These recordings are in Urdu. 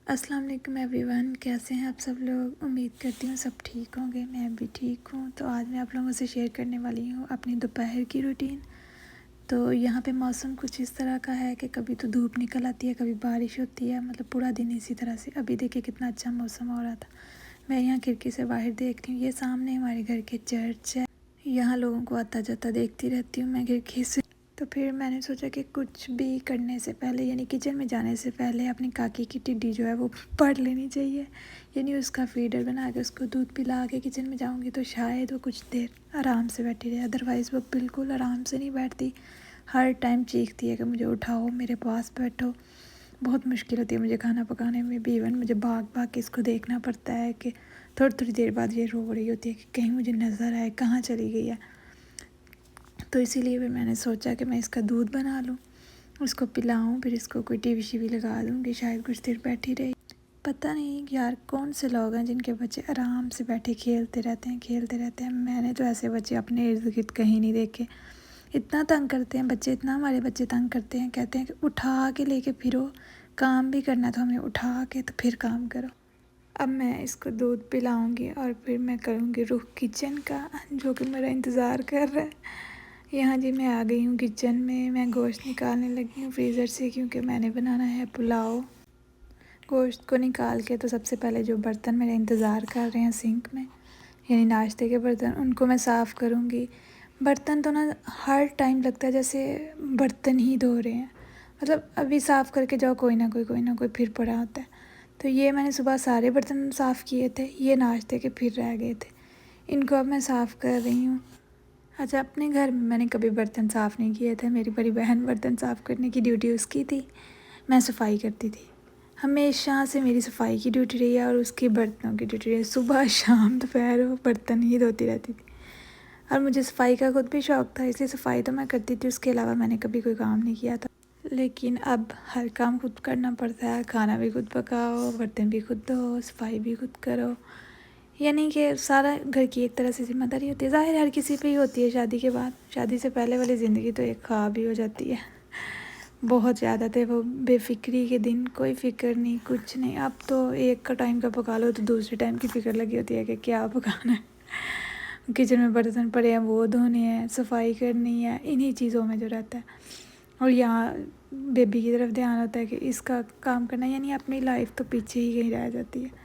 السلام علیکم ایوری ون، کیسے ہیں آپ سب لوگ؟ امید کرتی ہوں سب ٹھیک ہوں گے، میں بھی ٹھیک ہوں۔ تو آج میں آپ لوگوں سے شیئر کرنے والی ہوں اپنی دوپہر کی روٹین۔ تو یہاں پہ موسم کچھ اس طرح کا ہے کہ کبھی تو دھوپ نکل آتی ہے، کبھی بارش ہوتی ہے، مطلب پورا دن اسی طرح سے۔ ابھی دیکھیں کتنا اچھا موسم ہو رہا تھا، میں یہاں کھڑکی سے باہر دیکھ رہی ہوں، یہ سامنے ہمارے گھر کے چرچ ہے، یہاں لوگوں کو آتا جاتا دیکھتی رہتی ہوں میں کھڑکی سے۔ تو پھر میں نے سوچا کہ کچھ بھی کرنے سے پہلے، یعنی کچن میں جانے سے پہلے اپنی کاکی کی ٹڈی جو ہے وہ پڑھ لینی چاہیے، یعنی اس کا فیڈر بنا کے اس کو دودھ پلا کے کچن میں جاؤں گی تو شاید وہ کچھ دیر آرام سے بیٹھی رہے، ادروائز وہ بالکل آرام سے نہیں بیٹھتی، ہر ٹائم چیختی ہے کہ مجھے اٹھاؤ، میرے پاس بیٹھو۔ بہت مشکل ہوتی ہے مجھے کھانا پکانے میں بھی، ایون مجھے بھاگ بھاگ کے اس کو دیکھنا پڑتا ہے کہ تھوڑی تھوڑی دیر بعد یہ رو رہی ہوتی ہے کہ کہیں مجھے نظر آئے کہاں چلی گئی ہے۔ تو اسی لیے پھر میں نے سوچا کہ میں اس کا دودھ بنا لوں، اس کو پلاؤں، پھر اس کو کوئی ٹی وی شی وی لگا دوں گی، شاید کچھ دیر بیٹھی رہی۔ پتہ نہیں یار کون سے لوگ ہیں جن کے بچے آرام سے بیٹھے کھیلتے رہتے ہیں۔ میں نے تو ایسے بچے اپنے ارد گرد کہیں نہیں دیکھے۔ اتنا تنگ کرتے ہیں بچے، اتنا ہمارے بچے تنگ کرتے ہیں، کہتے ہیں کہ اٹھا کے لے کے پھرو، کام بھی کرنا تو ہمیں اٹھا کے تو پھر کام کرو۔ اب میں اس کو دودھ پلاؤں گی اور پھر میں کروں گی رخ کچن کا، جو کہ میرا انتظار کر رہا ہے۔ یہاں جی میں آ گئی ہوں کچن میں گوشت نکالنے لگی ہوں فریزر سے، کیونکہ میں نے بنانا ہے پلاؤ۔ گوشت کو نکال کے تو سب سے پہلے جو برتن میرے انتظار کر رہے ہیں سنک میں، یعنی ناشتے کے برتن، ان کو میں صاف کروں گی۔ برتن تو نا ہر ٹائم لگتا ہے جیسے برتن ہی دھو رہے ہیں، مطلب ابھی صاف کر کے جاؤ کوئی نہ کوئی پھر پڑا ہوتا ہے۔ تو یہ میں نے صبح سارے برتن صاف کیے تھے، یہ ناشتے کے پھر رہ گئے تھے، ان کو اب میں صاف کر رہی ہوں۔ اچھا، اپنے گھر میں نے کبھی برتن صاف نہیں کیے تھے، میری بڑی بہن برتن صاف کرنے کی ڈیوٹی اس کی تھی، میں صفائی کرتی تھی۔ ہمیشہ سے میری صفائی کی ڈیوٹی رہی ہے اور اس کی برتنوں کی ڈیوٹی رہی ہے، صبح شام دوپہر وہ برتن ہی دھوتی رہتی تھی۔ اور مجھے صفائی کا خود بھی شوق تھا، اس لیے صفائی تو میں کرتی تھی، اس کے علاوہ میں نے کبھی کوئی کام نہیں کیا تھا۔ لیکن اب ہر کام خود کرنا پڑتا ہے، کھانا بھی خود پکاؤ، برتن بھی خود دھو، صفائی بھی خود کرو، یعنی کہ سارا گھر کی ایک طرح سے ذمہ داری ہوتی ہے۔ ظاہر ہر کسی پہ ہی ہوتی ہے شادی کے بعد، شادی سے پہلے والی زندگی تو ایک خواب ہی ہو جاتی ہے، بہت زیادہ تھے وہ بے فکری کے دن، کوئی فکر نہیں، کچھ نہیں۔ اب تو ایک کا ٹائم کا پکا لو تو دوسرے ٹائم کی فکر لگی ہوتی ہے کہ کیا پکانا ہے، کچن میں برتن پڑے ہیں وہ دھونے ہیں، صفائی کرنی ہے، انہی چیزوں میں جو رہتا ہے۔ اور یہاں بیبی کی طرف دھیان ہوتا ہے کہ اس کا کام کرنا، یعنی اپنی لائف تو پیچھے ہی کہیں رہ جاتی ہے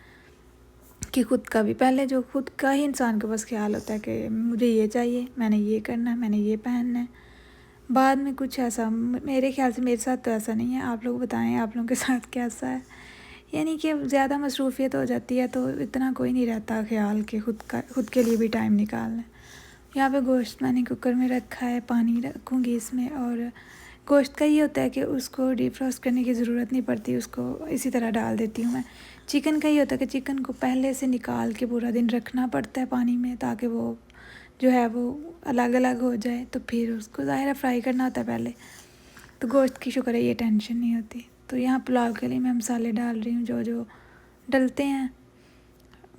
کہ خود کا بھی، پہلے جو خود کا ہی انسان کے پاس خیال ہوتا ہے کہ مجھے یہ چاہیے، میں نے یہ کرنا ہے، میں نے یہ پہننا ہے، بعد میں کچھ ایسا، میرے خیال سے میرے ساتھ تو ایسا نہیں ہے، آپ لوگ بتائیں آپ لوگوں کے ساتھ کیسا ہے؟ یعنی کہ زیادہ مصروفیت ہو جاتی ہے تو اتنا کوئی نہیں رہتا خیال کہ خود کے لیے بھی ٹائم نکالنا ہے۔ یہاں پہ گوشت میں نے کوکر میں رکھا ہے، پانی رکھوں گی اس میں، اور گوشت کا یہ ہوتا ہے کہ اس کو ڈیپ فروسٹ کرنے کی ضرورت نہیں پڑتی، اس کو اسی طرح ڈال دیتی ہوں میں۔ چکن کا یہ ہوتا ہے کہ چکن کو پہلے سے نکال کے پورا دن رکھنا پڑتا ہے پانی میں، تاکہ وہ جو ہے وہ الگ الگ ہو جائے، تو پھر اس کو ظاہر فرائی کرنا ہوتا ہے پہلے۔ تو گوشت کی شکر ہے یہ ٹینشن نہیں ہوتی۔ تو یہاں پلاؤ کے لیے میں مسالے ڈال رہی ہوں جو ڈلتے ہیں۔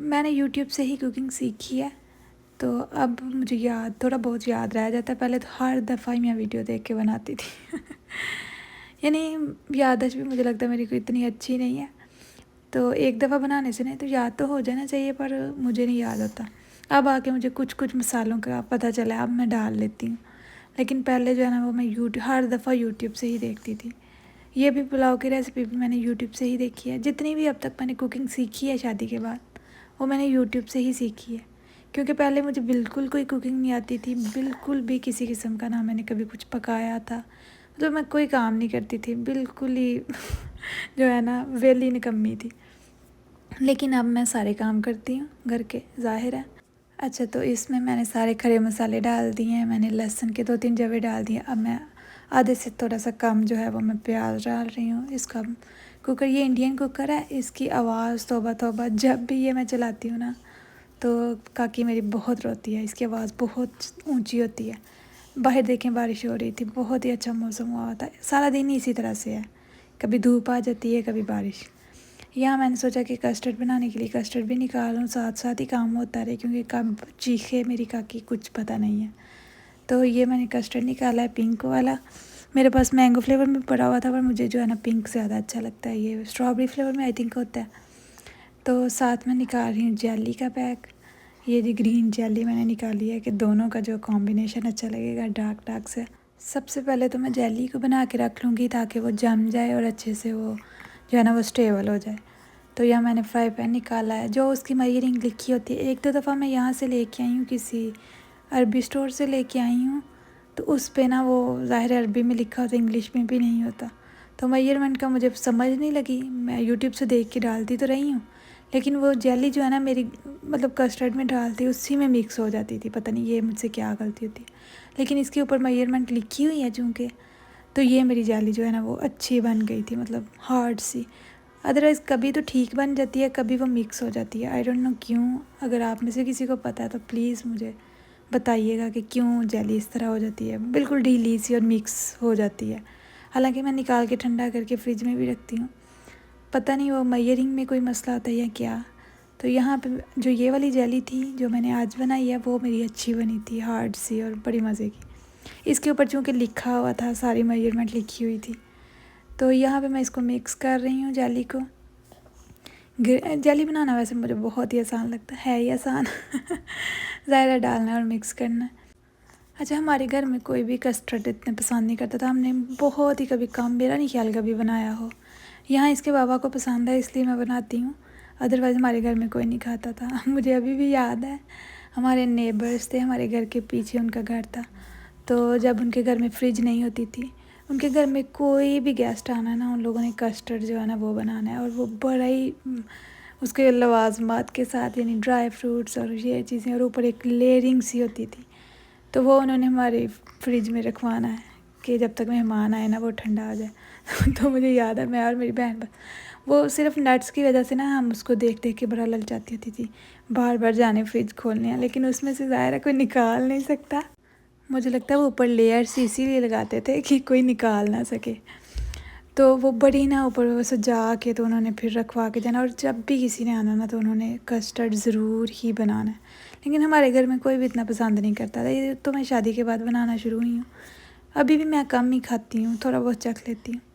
میں نے یوٹیوب سے ہی کوکنگ سیکھی ہے، تو اب مجھے تھوڑا بہت یاد رہ جاتا ہے، پہلے تو ہر دفعہ ہی میں ویڈیو دیکھ کے بناتی تھی یعنی یادداشت بھی مجھے لگتا ہے میری کوئی اتنی اچھی نہیں ہے، تو ایک دفعہ بنانے سے نہیں تو یاد تو ہو جانا چاہیے، پر مجھے نہیں یاد ہوتا۔ اب آ کے مجھے کچھ مسالوں کا پتہ چلا، اب میں ڈال لیتی ہوں، لیکن پہلے جو ہے نا وہ میں ہر دفعہ یوٹیوب سے ہی دیکھتی تھی۔ یہ بھی پلاؤ کی ریسیپی بھی میں نے یوٹیوب سے ہی دیکھی ہے، جتنی بھی اب تک میں نے کوکنگ سیکھی ہے شادی کے بعد، وہ میں نے یوٹیوب سے ہی سیکھی ہے، کیونکہ پہلے مجھے بالکل کوئی کوکنگ نہیں آتی تھی، بالکل بھی کسی قسم کا، نہ میں نے کبھی کچھ پکایا تھا، مطلب میں کوئی کام نہیں کرتی تھی، بالکل ہی جو ہے نا ویلی نکمی تھی۔ لیکن اب میں سارے کام کرتی ہوں گھر کے، ظاہر ہے۔ اچھا، تو اس میں نے سارے کھڑے مسالے ڈال دیے ہیں، میں نے لہسن کے 2-3 جوے ڈال دیے، اب میں آدھے سے تھوڑا سا کم جو ہے وہ میں پیاز ڈال رہی ہوں۔ اس کا کوکر، یہ انڈین کوکر ہے، اس کی آواز توبہ توبہ، جب بھی یہ میں چلاتی ہوں نا تو کاکی میری بہت روتی ہے، اس کی آواز بہت اونچی ہوتی ہے۔ باہر دیکھیں بارش ہو رہی تھی، بہت ہی اچھا موسم ہوا ہوتا ہے، سارا دن ہی اسی طرح سے ہے، کبھی دھوپ آ جاتی ہے کبھی بارش۔ یہاں میں نے سوچا کہ کسٹرڈ بنانے کے لیے کسٹرڈ بھی نکالوں، ساتھ ساتھ ہی کام ہوتا رہے، کیونکہ کب چیخے میری کاکی کچھ پتہ نہیں ہے۔ تو یہ میں نے کسٹرڈ نکالا ہے پنک والا، میرے پاس مینگو فلیور میں پڑا ہوا تھا، پر مجھے جو ہے نا پنک زیادہ اچھا لگتا ہے، یہ اسٹرابیری فلیور میں آئی تھنک ہوتا ہے۔ تو ساتھ میں نکال رہی ہوں جیلی کا پیک، یہ جی گرین جیلی میں نے نکالی ہے کہ دونوں کا جو کمبینیشن اچھا لگے گا ڈارک ڈارک سے۔ سب سے پہلے تو میں جیلی کو بنا کے رکھ لوں گی تاکہ وہ جم جائے اور اچھے سے وہ جو ہے نا وہ اسٹیبل ہو جائے۔ تو یہاں میں نے فرائی پین نکالا ہے، جو اس کی میئرنگ لکھی ہوتی ہے، ایک دو دفعہ میں یہاں سے لے کے آئی ہوں، کسی عربی اسٹور سے لے کے آئی ہوں، تو اس پہ نا وہ ظاہر عربی میں لکھا ہوتا ہے، انگلش میں بھی نہیں ہوتا، تو میئرمنٹ کا مجھے سمجھ نہیں لگی، میں یوٹیوب سے دیکھ کے ڈالتی تو رہی ہوں، لیکن وہ جیلی جو ہے نا میری مطلب کسٹرڈ میں ڈالتی اسی میں مکس ہو جاتی تھی، پتہ نہیں یہ مجھ سے کیا غلطی ہوتی ہے، لیکن اس کے اوپر میئرمنٹ لکھی ہوئی ہے چونکہ، تو یہ میری جیلی جو ہے نا وہ اچھی بن گئی تھی، مطلب ہارڈ سی۔ ادروائز کبھی تو ٹھیک بن جاتی ہے، کبھی وہ مکس ہو جاتی ہے، آئی ڈونٹ نو کیوں۔ اگر آپ میں سے کسی کو پتہ ہے تو پلیز مجھے بتائیے گا کہ کیوں جیلی اس طرح ہو جاتی ہے، بالکل ڈھیلی سی اور مکس ہو جاتی ہے، حالانکہ میں نکال کے ٹھنڈا کر کے فریج میں بھی رکھتی ہوں، پتہ نہیں وہ میئرنگ میں کوئی مسئلہ ہوتا ہے یا کیا۔ تو یہاں پہ جو یہ والی جیلی تھی جو میں نے آج بنائی ہے وہ میری اچھی بنی تھی، ہارڈ سی اور بڑی مزے کی۔ اس کے اوپر چونکہ لکھا ہوا تھا، ساری میئرمنٹ لکھی ہوئی تھی، تو یہاں پہ میں اس کو مکس کر رہی ہوں جیلی کو۔ جیلی بنانا ویسے مجھے بہت ہی آسان لگتا ہے ہی آسان ظاہر ڈالنا اور مکس کرنا۔ اچھا، ہمارے گھر میں کوئی بھی کسٹرڈ اتنے پسند نہیں کرتا تھا، ہم نے بہت ہی کبھی کم، میرا نہیں خیال کبھی بنایا ہو۔ یہاں اس کے بابا کو پسند ہے اس لیے میں بناتی ہوں، ادروائز ہمارے گھر میں کوئی نہیں کھاتا تھا۔ مجھے ابھی بھی یاد ہے، ہمارے نیبرز تھے، ہمارے گھر کے پیچھے ان کا گھر تھا، تو جب ان کے گھر میں فریج نہیں ہوتی تھی، ان کے گھر میں کوئی بھی گیسٹ آنا ہے نا، ان لوگوں نے کسٹرڈ جو ہے نا وہ بنانا ہے، اور وہ بڑا ہی اس کے لوازمات کے ساتھ، یعنی ڈرائی فروٹس اور یہ چیزیں، اور اوپر ایک لیئرنگ سی ہوتی تھی، تو وہ انہوں نے ہمارے فریج میں رکھوانا ہے کہ جب تک مہمان آئے نا وہ ٹھنڈا ہو جائے۔ تو مجھے یاد ہے میں اور میری بہن وہ صرف نٹس کی وجہ سے نا ہم اس کو دیکھ دیکھ کے بڑا للچاتی ہوتی تھی، بار بار جانے فریج کھولنے ہیں، لیکن اس میں سے ظاہر ہے کوئی نکال نہیں سکتا، مجھے لگتا ہے وہ اوپر لیئر سی اسی لیے لگاتے تھے کہ کوئی نکال نہ سکے، تو وہ بڑی نا اوپر وہ سجا کے تو انہوں نے پھر رکھوا کے جانا، اور جب بھی کسی نے آنا نا تو انہوں نے کسٹرڈ ضرور ہی بنانا ہے، لیکن ہمارے گھر میں کوئی بھی اتنا پسند نہیں کرتا تھا، یہ تو میں شادی کے بعد بنانا شروع ہوئی ہوں، ابھی بھی میں کم ہی کھاتی ہوں، تھوڑا بہت چکھ لیتی ہوں۔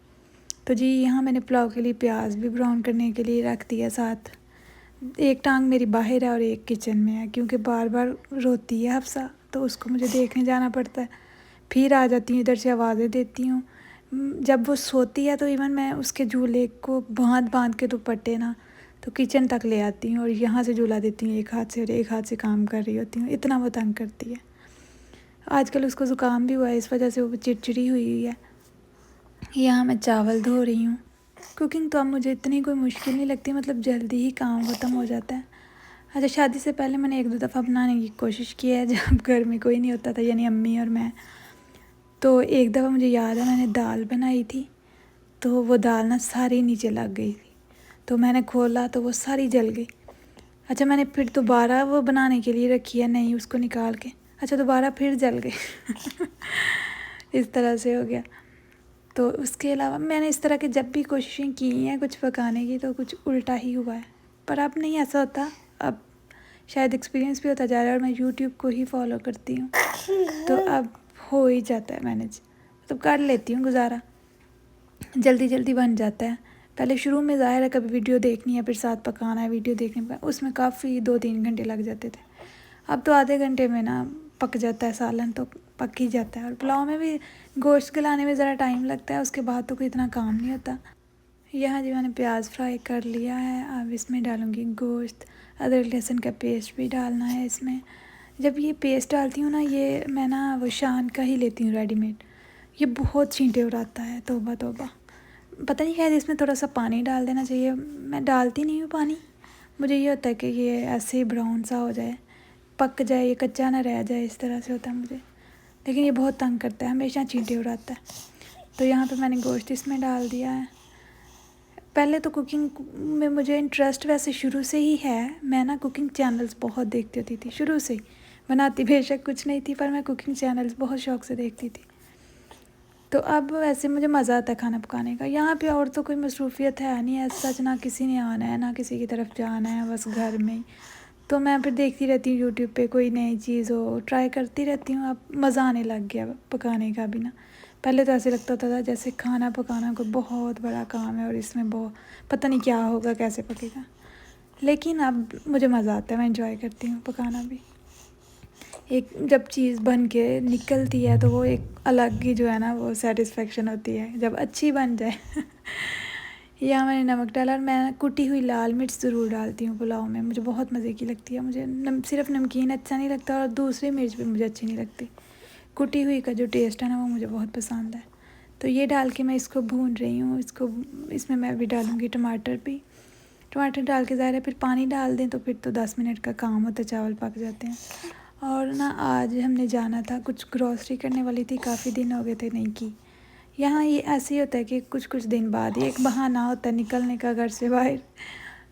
تو جی یہاں میں نے پلاؤ کے لیے پیاز بھی براؤن کرنے کے لیے رکھ دیا ساتھ، ایک ٹانگ میری باہر ہے اور ایک کچن میں ہے، کیونکہ بار بار روتی ہے حفصہ، تو اس کو مجھے دیکھنے جانا پڑتا ہے، پھر آ جاتی ہوں ادھر سے آوازیں دیتی ہوں، جب وہ سوتی ہے تو ایون میں اس کے جھولے کو باندھ کے دوپٹے نا تو کچن تک لے آتی ہوں، اور یہاں سے جھولا دیتی ہوں ایک ہاتھ سے، اور ایک ہاتھ سے کام کر رہی ہوتی ہوں، اتنا وہ تنگ کرتی ہے۔ آج کل اس کو زکام بھی ہوا ہے، اس وجہ سے وہ چڑچڑی ہوئی ہے۔ یہاں میں چاول دھو رہی ہوں، کوکنگ تو اب مجھے اتنی کوئی مشکل نہیں لگتی، مطلب جلدی ہی کام ختم ہو جاتا ہے۔ اچھا، شادی سے پہلے میں نے ایک دو دفعہ بنانے کی کوشش کی ہے جب گھر میں کوئی نہیں ہوتا تھا، یعنی امی اور میں، تو ایک دفعہ مجھے یاد ہے میں نے دال بنائی تھی، تو وہ دال نا ساری نیچے لگ گئی تھی، تو میں نے کھولا تو وہ ساری جل گئی۔ اچھا، میں نے پھر دوبارہ وہ بنانے کے لیے رکھی ہے، نہیں اس کو نکال کے، اچھا دوبارہ پھر جل گئی اس طرح سے ہو گیا۔ تو اس کے علاوہ میں نے اس طرح کے جب بھی کوششیں کی ہیں کچھ پکانے کی تو کچھ الٹا ہی ہوا ہے، پر اب نہیں ایسا ہوتا، اب شاید ایکسپیرینس بھی ہوتا جا رہا ہے، اور میں یوٹیوب کو ہی فالو کرتی ہوں، تو اب ہو ہی جاتا ہے مینیج، مطلب کر لیتی ہوں گزارا، جلدی جلدی بن جاتا ہے۔ پہلے شروع میں ظاہر ہے کبھی ویڈیو دیکھنی ہے پھر ساتھ پکانا ہے، ویڈیو دیکھنے پر اس میں کافی 2-3 گھنٹے لگ جاتے تھے، اب تو آدھے گھنٹے میں نا پک جاتا ہے، سالن تو پک ہی جاتا ہے، اور پلاؤ میں بھی گوشت گلانے میں ذرا ٹائم لگتا ہے، اس کے بعد تو کوئی اتنا کام نہیں ہوتا۔ یہاں جو میں نے پیاز فرائی کر لیا ہے، اب اس میں ڈالوں گی گوشت، ادرک لہسن کا پیسٹ بھی ڈالنا ہے اس میں۔ جب یہ پیسٹ ڈالتی ہوں نا، یہ میں نا وہ شان کا ہی لیتی ہوں ریڈی میڈ، یہ بہت چھینٹے اڑاتا ہے، توبہ توبہ، پتہ نہیں شاید اس میں تھوڑا سا پانی ڈال دینا چاہیے، میں ڈالتی نہیں ہوں پانی، مجھے یہ ہوتا ہے کہ یہ ایسے ہی براؤن سا ہو جائے، پک جائے، یہ کچا نہ رہ جائے، اس طرح سے ہوتا ہے مجھے، لیکن یہ بہت تنگ کرتا ہے، ہمیشہ چینٹے اڑاتا ہے۔ تو یہاں پہ میں نے گوشت اس میں ڈال دیا ہے۔ پہلے تو کوکنگ میں مجھے انٹرسٹ ویسے شروع سے ہی ہے، میں نا کوکنگ چینلز بہت دیکھتی ہوتی تھی شروع سے ہی، بناتی بے شک کچھ نہیں تھی، پر میں کوکنگ چینلز بہت شوق سے دیکھتی تھی، تو اب ویسے مجھے مزہ آتا ہے کھانا پکانے کا۔ یہاں پہ اور تو کوئی مصروفیت ہے نہیں ایسا، سچ نہ کسی نے آنا ہے نہ کسی کی طرف جانا ہے، بس گھر میں ہی، تو میں پھر دیکھتی رہتی ہوں یوٹیوب پہ، کوئی نئی چیز ہو ٹرائی کرتی رہتی ہوں، اب مزہ آنے لگ گیا پکانے کا بھی نا، پہلے تو ایسے لگتا ہوتا تھا جیسے کھانا پکانا کوئی بہت بڑا کام ہے اور اس میں بہت پتہ نہیں کیا ہوگا، کیسے پکے گا، لیکن اب مجھے مزہ آتا ہے، میں انجوائے کرتی ہوں پکانا بھی۔ ایک جب چیز بن کے نکلتی ہے تو وہ ایک الگ ہی جو ہے نا وہ سیٹسفیکشن ہوتی ہے جب اچھی بن جائے۔ یہاں میں نے نمک ڈالا، اور میں کٹی ہوئی لال مرچ ضرور ڈالتی ہوں پلاؤ میں، مجھے بہت مزے کی لگتی ہے۔ مجھے صرف نمکین اچھا نہیں لگتا اور دوسری مرچ بھی مجھے اچھی نہیں لگتی، کٹی ہوئی کا جو ٹیسٹ ہے نا وہ مجھے بہت پسند ہے۔ تو یہ ڈال کے میں اس کو بھون رہی ہوں، اس میں بھی ڈالوں گی ٹماٹر بھی، ٹماٹر ڈال کے ظاہر ہے پھر پانی ڈال دیں تو پھر تو 10 منٹ کا کام ہوتا ہے، چاول پک جاتے ہیں۔ اور نا آج ہم نے جانا تھا، کچھ گروسری کرنے والی تھی، کافی دن ہو گئے تھے نہیں کی۔ یہاں یہ ایسے ہی ہوتا ہے کہ کچھ دن بعد یہ ایک بہانہ ہوتا ہے نکلنے کا گھر سے باہر،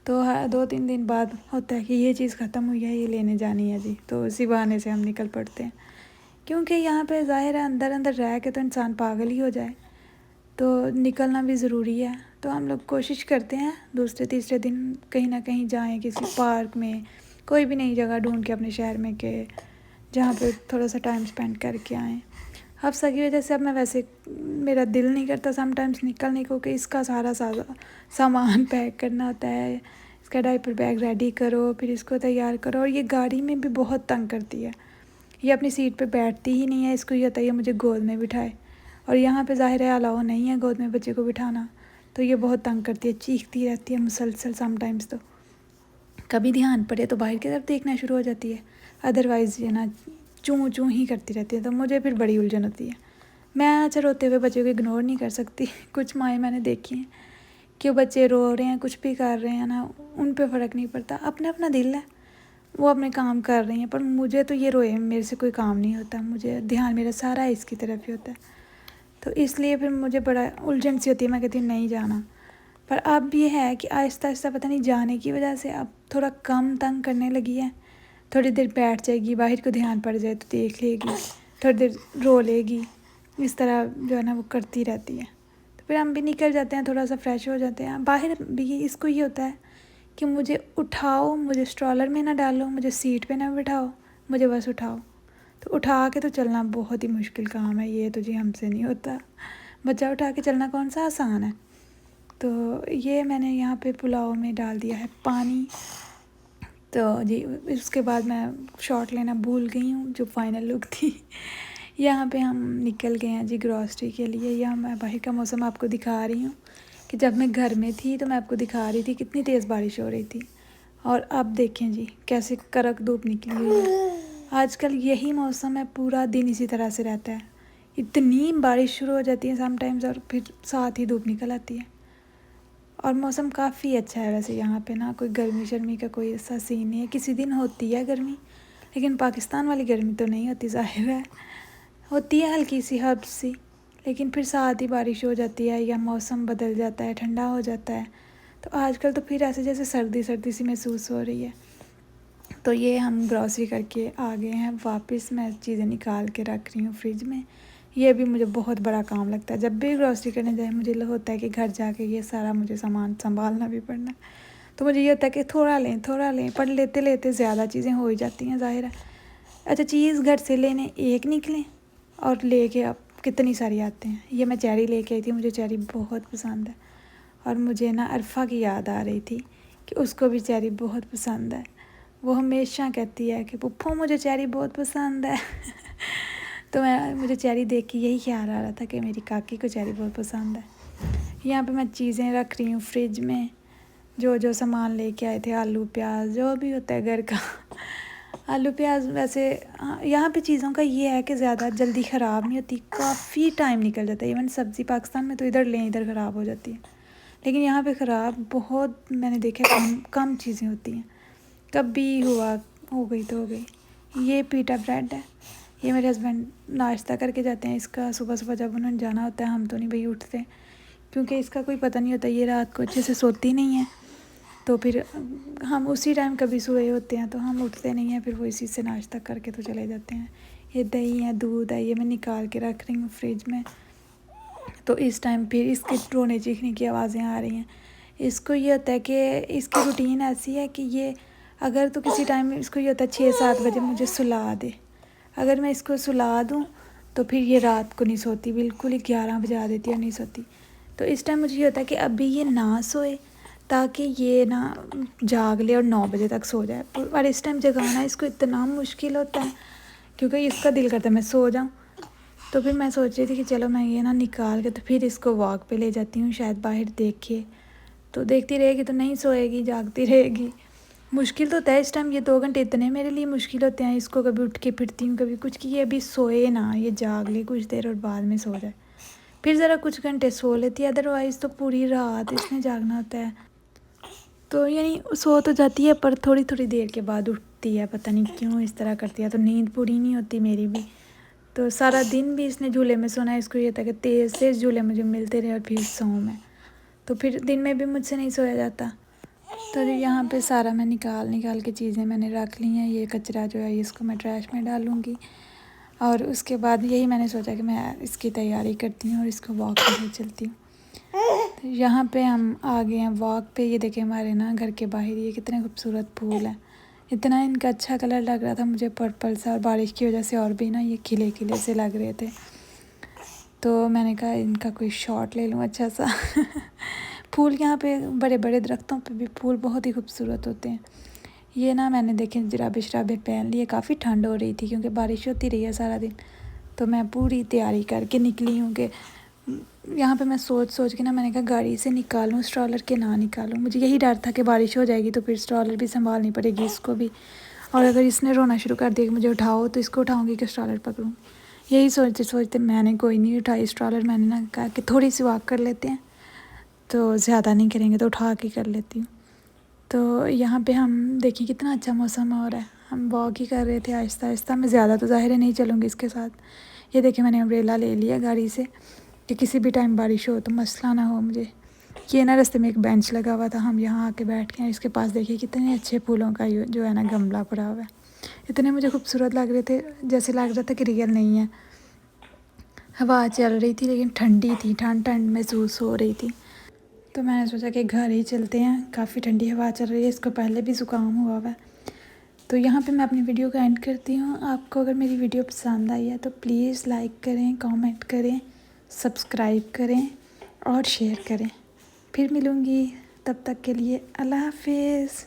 تو 2-3 دن بعد ہوتا ہے کہ یہ چیز ختم ہوئی ہے، یہ لینے جانی ہے جی، تو اسی بہانے سے ہم نکل پڑتے ہیں، کیونکہ یہاں پہ ظاہر ہے اندر رہ کے تو انسان پاگل ہی ہو جائے، تو نکلنا بھی ضروری ہے۔ تو ہم لوگ کوشش کرتے ہیں دوسرے تیسرے دن کہیں نہ کہیں جائیں، کسی پارک میں، کوئی بھی نئی جگہ ڈھونڈ کے اپنے شہر میں، کہ جہاں پہ تھوڑا سا ٹائم سپینڈ کر کے آئیں۔ حفصہ کی وجہ سے اب میں ویسے میرا دل نہیں کرتا سم ٹائمز نکلنے کو، کہ اس کا سارا سامان پیک کرنا ہوتا ہے، اس کا ڈائپر بیگ ریڈی کرو، پھر اس کو تیار کرو، اور یہ گاڑی میں بھی بہت تنگ کرتی ہے، یہ اپنی سیٹ پہ بیٹھتی ہی نہیں ہے، اس کو یہ ہوتا ہے یہ مجھے گود میں بٹھائے، اور یہاں پہ ظاہر ہے الاؤ نہیں ہے گود میں بچے کو بٹھانا، تو یہ بہت تنگ کرتی ہے، چیختی رہتی ہے مسلسل، سم ٹائمز تو کبھی دھیان پڑے تو باہر کی طرف دیکھنا شروع ہو جاتی ہے، ادروائز یہ نا چوں ہی کرتی رہتی ہے، تو مجھے پھر بڑی الجھن ہوتی ہے۔ میں اچھا روتے ہوئے بچے کو اگنور نہیں کر سکتی، کچھ مائیں میں نے دیکھی ہیں کہ وہ بچے رو رہے ہیں، کچھ بھی کر رہے ہیں نا، ان پہ فرق نہیں پڑتا، اپنا دل ہے، وہ اپنے کام کر رہی ہیں، پر مجھے تو یہ روئے میرے سے کوئی کام نہیں ہوتا، مجھے دھیان میرا سارا اس کی طرف ہی ہوتا ہے، تو اس لیے پھر مجھے بڑا الجھن سی ہوتی ہے، میں کہتی ہوں نہیں جانا۔ پر اب یہ ہے کہ آہستہ آہستہ پتہ نہیں جانے کی وجہ سے اب تھوڑا کم تنگ کرنے لگی ہے، تھوڑی دیر بیٹھ جائے گی، باہر کو دھیان پڑ جائے تو دیکھ لے گی، تھوڑی دیر رو لے گی، اس طرح جو ہے نا وہ کرتی رہتی ہے، تو پھر ہم بھی نکل جاتے ہیں، تھوڑا سا فریش ہو جاتے ہیں۔ باہر بھی اس کو یہ ہوتا ہے کہ مجھے اٹھاؤ، مجھے اسٹرالر میں نہ ڈالو، مجھے سیٹ پہ نہ بٹھاؤ، مجھے بس اٹھاؤ، تو اٹھا کے تو چلنا بہت ہی مشکل کام ہے، یہ تو جی ہم سے نہیں ہوتا، بچہ اٹھا کے چلنا کون سا آسان ہے۔ تو یہ میں نے یہاں پہ پلاؤ میں ڈال دیا ہے پانی، تو جی اس کے بعد میں شارٹ لینا بھول گئی ہوں، جو فائنل لک تھی۔ یہاں پہ ہم نکل گئے ہیں جی گروسری کے لیے، یہاں میں باہر کا موسم آپ کو دکھا رہی ہوں کہ جب میں گھر میں تھی تو میں آپ کو دکھا رہی تھی کتنی تیز بارش ہو رہی تھی، اور اب دیکھیں جی کیسے کڑک دھوپ نکلی ہوئی ہے۔ آج کل یہی موسم ہے، پورا دن اسی طرح سے رہتا ہے، اتنی بارش شروع ہو جاتی ہے سم ٹائمز اور پھر ساتھ ہی دھوپ نکل آتی ہے، اور موسم کافی اچھا ہے ویسے یہاں پہ نا، کوئی گرمی شرمی کا کوئی ایسا سین نہیں ہے، کسی دن ہوتی ہے گرمی، لیکن پاکستان والی گرمی تو نہیں ہوتی، ظاہر ہے ہوتی ہے ہلکی سی ہلکی سی، لیکن پھر ساتھ ہی بارش ہو جاتی ہے یا موسم بدل جاتا ہے، ٹھنڈا ہو جاتا ہے، تو آج کل تو پھر ایسے جیسے سردی سی محسوس ہو رہی ہے۔ تو یہ ہم گروسری کر کے آ گئے ہیں واپس، میں چیزیں نکال کے رکھ رہی ہوں فریج میں، یہ بھی مجھے بہت بڑا کام لگتا ہے، جب بھی گروسری کرنے جائیں مجھے ہوتا ہے کہ گھر جا کے یہ سارا مجھے سامان سنبھالنا بھی پڑنا ہے، تو مجھے یہ ہوتا ہے کہ تھوڑا لیں، پر لیتے زیادہ چیزیں ہو ہی جاتی ہیں، ظاہر ہے۔ اچھا چیز گھر سے لینے ایک نکلیں اور لے کے اب کتنی ساری آتے ہیں۔ یہ میں چیری لے کے آئی تھی، مجھے چیری بہت پسند ہے، اور مجھے نا عرفہ کی یاد آ رہی تھی کہ اس کو بھی چیری بہت پسند ہے، وہ ہمیشہ کہتی ہے کہ پپھو مجھے چیری بہت پسند ہے۔ تو مجھے چیری دیکھ کے یہی خیال آ رہا تھا کہ میری کاکی کو چیری بہت پسند ہے۔ یہاں پہ میں چیزیں رکھ رہی ہوں فریج میں، جو سامان لے کے آئے تھے، آلو پیاز جو بھی ہوتا ہے گھر کا، آلو پیاز ویسے یہاں پہ چیزوں کا یہ ہے کہ زیادہ جلدی خراب نہیں ہوتی، کافی ٹائم نکل جاتا ہے، ایون سبزی پاکستان میں تو ادھر خراب ہو جاتی ہے، لیکن یہاں پہ خراب بہت میں نے دیکھا کم چیزیں ہوتی ہیں، کبھی ہو گئی تو ہو گئی۔ یہ پیٹا بریڈ ہے، یہ میرے ہسبینڈ ناشتہ کر کے جاتے ہیں اس کا، صبح جب انہوں نے جانا ہوتا ہے، ہم تو نہیں بھائی اٹھتے، کیونکہ اس کا کوئی پتہ نہیں ہوتا، یہ رات کو اچھے سے سوتی نہیں ہے، تو پھر ہم اسی ٹائم کبھی سوئے ہوتے ہیں تو ہم اٹھتے نہیں ہیں، پھر وہ اسی سے ناشتہ کر کے تو چلے جاتے ہیں۔ یہ دہی ہے، دودھ ہے، یہ میں نکال کے رکھ رہی ہوں فریج میں، تو اس ٹائم پھر اس کے رونے چیخنے کی آوازیں آ رہی ہیں۔ اس کو یہ ہوتا ہے کہ اس کی روٹین ایسی ہے کہ یہ اگر تو کسی ٹائم اس کو یہ ہوتا ہے 6-7 بجے مجھے سلا دے، اگر میں اس کو سلا دوں تو پھر یہ رات کو نہیں سوتی، بالکل ہی 11 بجا دیتی ہے اور نہیں سوتی۔ تو اس ٹائم مجھے یہ ہوتا ہے کہ ابھی یہ نہ سوئے تاکہ یہ نا جاگ لے اور 9 بجے تک سو جائے، اور اس ٹائم جگانا اس کو اتنا مشکل ہوتا ہے کیونکہ اس کا دل کرتا ہے میں سو جاؤں۔ تو پھر میں سوچ رہی تھی کہ چلو میں یہ نا نکال کے تو پھر اس کو واک پہ لے جاتی ہوں، شاید باہر دیکھے تو دیکھتی رہے گی تو نہیں سوئے گی، جاگتی رہے گی۔ مشکل تو ہوتا ہے اس ٹائم، یہ 2 گھنٹے اتنے میرے لیے مشکل ہوتے ہیں، اس کو کبھی اٹھ کے پھرتی ہوں کبھی کچھ، کہ یہ ابھی سوئے نا، یہ جاگ لے کچھ دیر اور بعد میں سو جائے، پھر ذرا کچھ گھنٹے سو لیتی ہے، ادروائز تو پوری رات اس نے جاگنا ہوتا ہے۔ تو یعنی سو تو جاتی ہے پر تھوڑی تھوڑی دیر کے بعد اٹھتی ہے، پتہ نہیں کیوں اس طرح کرتی ہے، تو نیند پوری نہیں ہوتی میری بھی۔ تو سارا دن بھی اس نے جھولے میں سونا ہے، اس کو یہ تھا کہ تیز تیز جھولے مجھے ملتے رہے اور پھر سوؤں میں، تو پھر دن میں بھی مجھ سے نہیں سویا جاتا۔ تو یہاں پہ سارا میں نکال کے چیزیں میں نے رکھ لی ہیں، یہ کچرا جو ہے اس کو میں ٹریش میں ڈالوں گی، اور اس کے بعد یہی میں نے سوچا کہ میں اس کی تیاری کرتی ہوں اور اس کو واک پہ لے چلتی ہوں۔ تو یہاں پہ ہم آ گئے ہیں واک پہ، یہ دیکھیں ہمارے نا گھر کے باہر یہ کتنے خوبصورت پھول ہیں، اتنا ان کا اچھا کلر لگ رہا تھا مجھے پرپل سا، اور بارش کی وجہ سے اور بھی نا یہ کھلے کھلے سے لگ رہے تھے، تو میں نے کہا ان کا کوئی شاٹ لے لوں اچھا سا۔ پھول یہاں پہ بڑے بڑے درختوں پہ بھی پھول بہت ہی خوبصورت ہوتے ہیں۔ یہ نا میں نے دیکھیں جرابے شرابے پہن لیے، کافی ٹھنڈ ہو رہی تھی کیونکہ بارش ہوتی رہی ہے سارا دن، تو میں پوری تیاری کر کے نکلی ہوں کہ یہاں پہ میں سوچ کے نا میں نے کہا گاڑی سے نکالوں اسٹرالر کے نہ نکالوں، مجھے یہی ڈر تھا کہ بارش ہو جائے گی تو پھر اسٹرالر بھی سنبھالنی پڑے گی اس کو بھی، اور اگر اس نے رونا شروع کر دیا کہ مجھے اٹھاؤ تو اس کو اٹھاؤں گی کہ اسٹرالر پکڑوں۔ یہی سوچتے میں نے کوئی نہیں اٹھائی اسٹرالر، میں نے نا کہا کہ تھوڑی سی واک کر لیتے ہیں، تو زیادہ نہیں کریں گے تو اٹھا کے کر لیتی ہوں۔ تو یہاں پہ ہم دیکھیں کتنا اچھا موسم ہو رہا ہے، ہم واک ہی کر رہے تھے آہستہ آہستہ، میں زیادہ تو ظاہر ہے نہیں چلوں گی اس کے ساتھ۔ یہ دیکھیں میں نے امبریلا لے لیا گاڑی سے کہ کسی بھی ٹائم بارش ہو تو مسئلہ نہ ہو مجھے۔ یہ نا رستے میں ایک بینچ لگا ہوا تھا، ہم یہاں آ کے بیٹھ کے، اس کے پاس دیکھیے کتنے اچھے پھولوں کا جو ہے نا گملہ پڑا ہوا ہے، اتنے مجھے خوبصورت لگ رہے تھے، جیسے لگ رہا تھا کہ ریئل نہیں ہے۔ ہوا چل رہی تھی لیکن ٹھنڈی تھی، ٹھنڈ محسوس ہو رہی تھی، تو میں نے سوچا کہ گھر ہی چلتے ہیں، کافی ٹھنڈی ہوا چل رہی ہے، اس کو پہلے بھی زکام ہوا ہے۔ تو یہاں پہ میں اپنی ویڈیو کا اینڈ کرتی ہوں۔ آپ کو اگر میری ویڈیو پسند آئی ہے تو پلیز لائک کریں، کامنٹ کریں، سبسکرائب کریں اور شیئر کریں۔ پھر ملوں گی، تب تک کے لیے اللہ حافظ۔